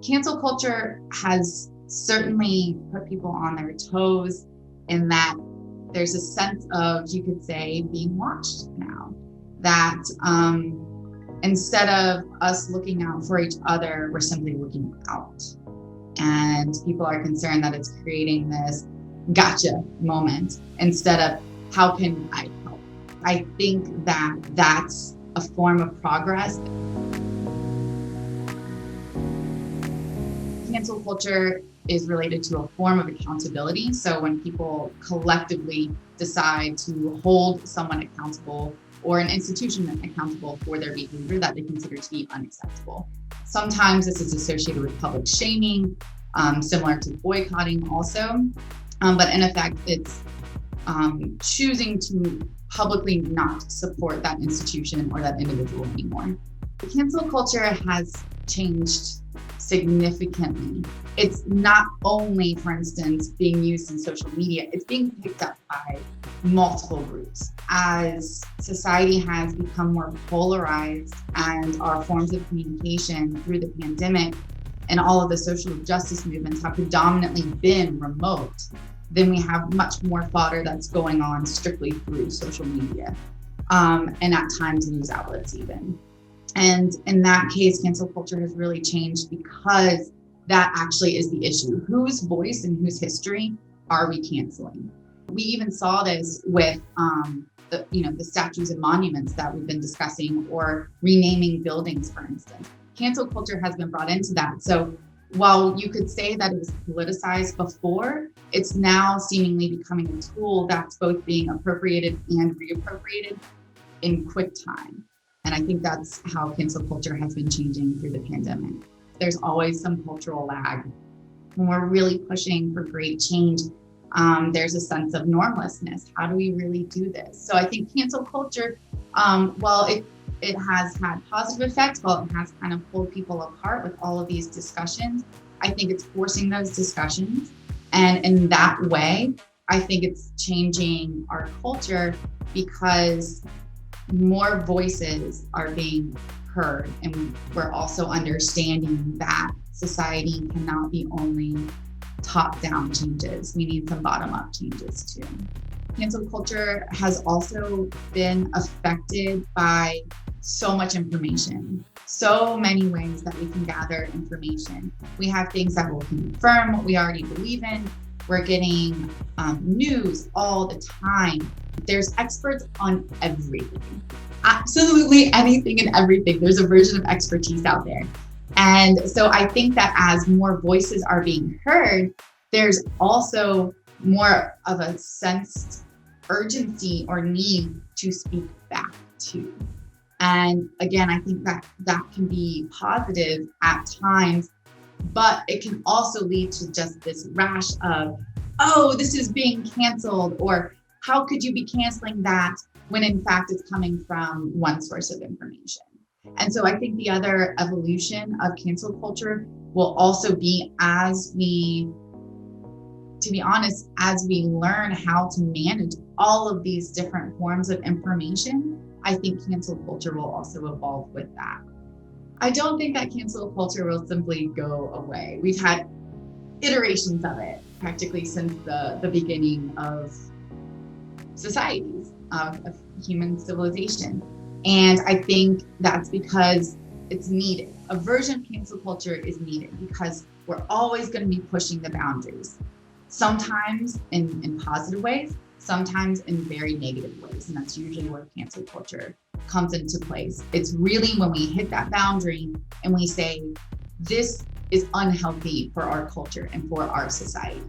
Cancel culture has certainly put people on their toes in that there's a sense of, you could say, being watched now. That instead of us looking out for each other, we're simply looking out. And people are concerned that it's creating this gotcha moment instead of how can I help? I think that that's a form of progress. Cancel culture is related to a form of accountability. So when people collectively decide to hold someone accountable or an institution accountable for their behavior that they consider to be unacceptable. Sometimes this is associated with public shaming, similar to boycotting also. But in effect, it's choosing to publicly not support that institution or that individual anymore. Cancel culture has changed significantly. It's not only, for instance, being used in social media, it's being picked up by multiple groups. As society has become more polarized and our forms of communication through the pandemic and all of the social justice movements have predominantly been remote, then we have much more fodder that's going on strictly through social media, and at times news outlets even. And in that case, cancel culture has really changed because that actually is the issue. Whose voice and whose history are we canceling? We even saw this with the statues and monuments that we've been discussing, or renaming buildings, for instance. Cancel culture has been brought into that. So while you could say that it was politicized before, it's now seemingly becoming a tool that's both being appropriated and reappropriated in quick time. And I think that's how cancel culture has been changing through the pandemic. There's always some cultural lag. When we're really pushing for great change, there's a sense of normlessness. How do we really do this? So I think cancel culture, while it has had positive effects, while it has kind of pulled people apart with all of these discussions, I think it's forcing those discussions. And in that way, I think it's changing our culture because more voices are being heard, and we're also understanding that society cannot be only top-down changes. We need some bottom-up changes too. Cancel culture has also been affected by so much information, so many ways that we can gather information. We have things that will confirm what we already believe in. We're getting news all the time. There's experts on everything, absolutely anything and everything. There's a version of expertise out there. And so I think that as more voices are being heard, there's also more of a sensed urgency or need to speak back to. And again, I think that can be positive at times, but it can also lead to just this rash of, oh, this is being canceled, or how could you be canceling that when in fact it's coming from one source of information? And so I think the other evolution of cancel culture will also be as we learn how to manage all of these different forms of information, I think cancel culture will also evolve with that. I don't think that cancel culture will simply go away. We've had iterations of it practically since the beginning of societies, of human civilization. And I think that's because it's needed. A version of cancel culture is needed because we're always going to be pushing the boundaries, sometimes in positive ways, sometimes in very negative ways. And that's usually where cancel culture comes into place. It's really when we hit that boundary and we say, this is unhealthy for our culture and for our society.